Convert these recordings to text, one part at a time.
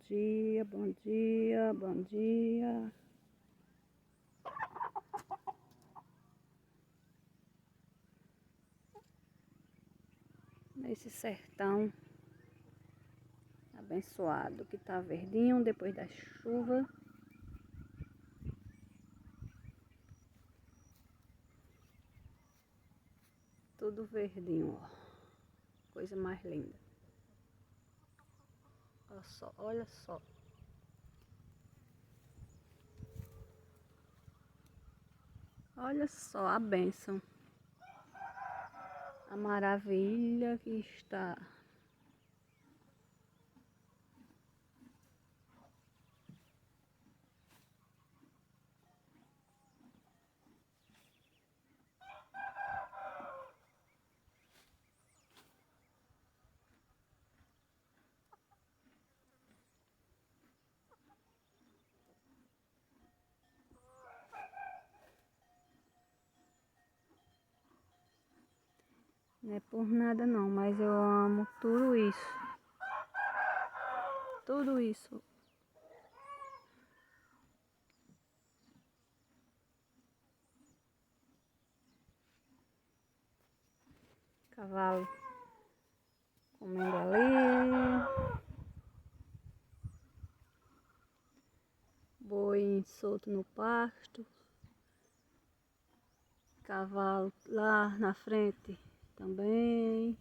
dia, bom dia, bom dia. Nesse sertão abençoado que tá verdinho depois da chuva. Tudo verdinho, ó. Coisa mais linda. Olha só, olha só. Olha só a bênção. A maravilha que está. Não é por nada não, mas eu amo tudo isso. Tudo isso. Cavalo comendo ali. Boi solto no pasto. Cavalo lá na frente também.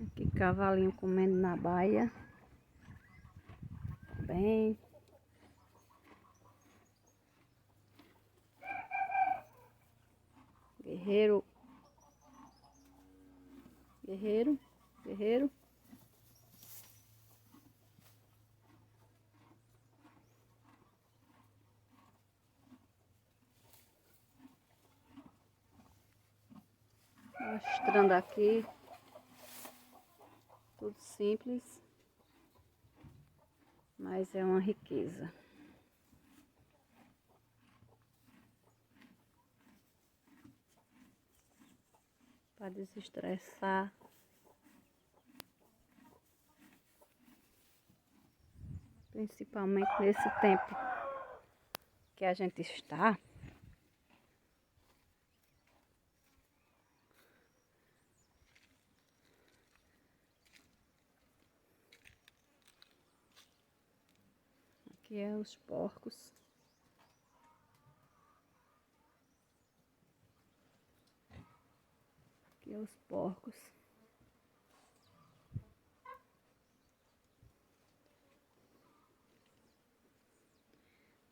Aqui cavalinho comendo na baia. Também. Guerreiro. Guerreiro. Guerreiro. Mostrando aqui. Tudo simples. Mas é uma riqueza. Para desestressar. Principalmente nesse tempo que a gente está. Aqui é os porcos. Aqui é os porcos.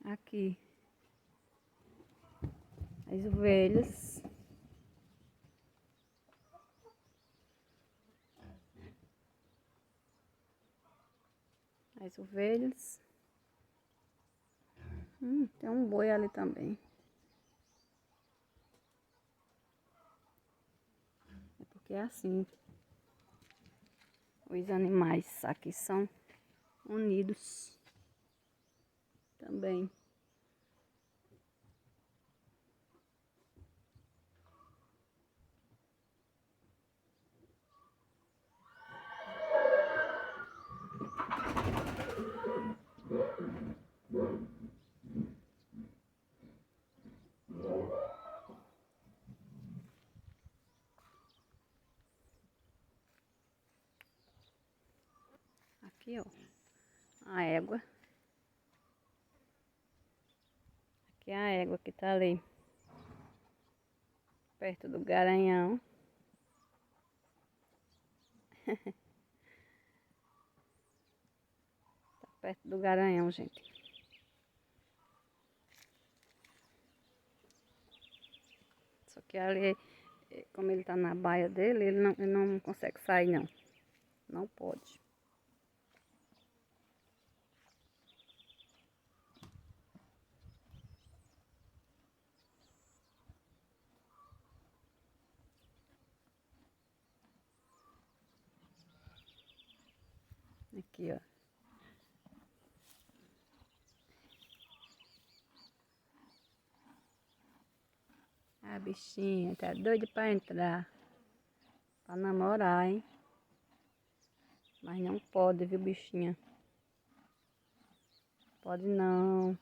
Aqui as ovelhas. As ovelhas. Tem um boi ali também. É porque é assim. Os animais aqui são unidos também. Aqui, ó, a égua. Aqui é a égua que tá ali, perto do garanhão. Tá perto do garanhão, gente. Só que ali, como ele tá na baia dele, ele não consegue sair, não. Não pode. Aqui, ó. A bichinha tá doida pra entrar. Pra namorar, hein? Mas não pode, viu, bichinha? Pode não.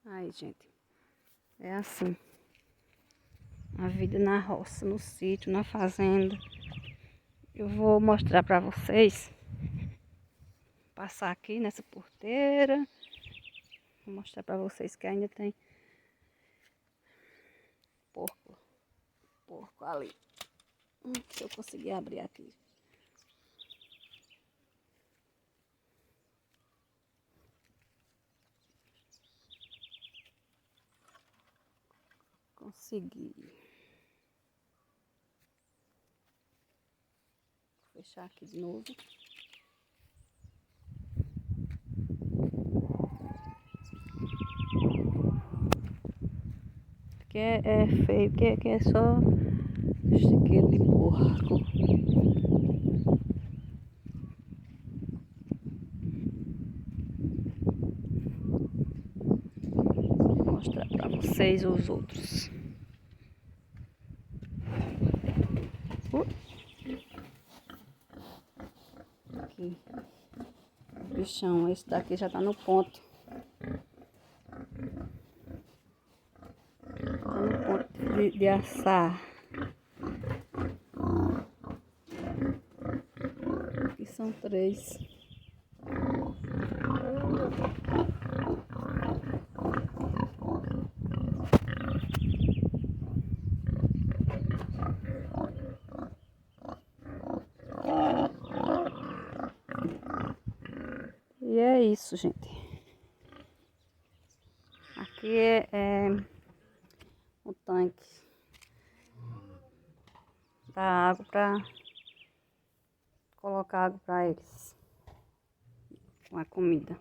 Aí, gente. É assim. A vida na roça, no sítio, na fazenda. Eu vou mostrar pra vocês. Passar aqui nessa porteira. Vou mostrar pra vocês que ainda tem porco ali. Se eu conseguir abrir aqui. Consegui. Vou fechar aqui de novo. Porque é feio, porque aqui é só chiqueiro de porco. Vou mostrar pra vocês os outros. Aqui. Bichão, esse daqui já tá no ponto. Tá no ponto de assar. Aqui são 3. E é isso, gente. Aqui é o tanque da água para colocar água para eles com a comida.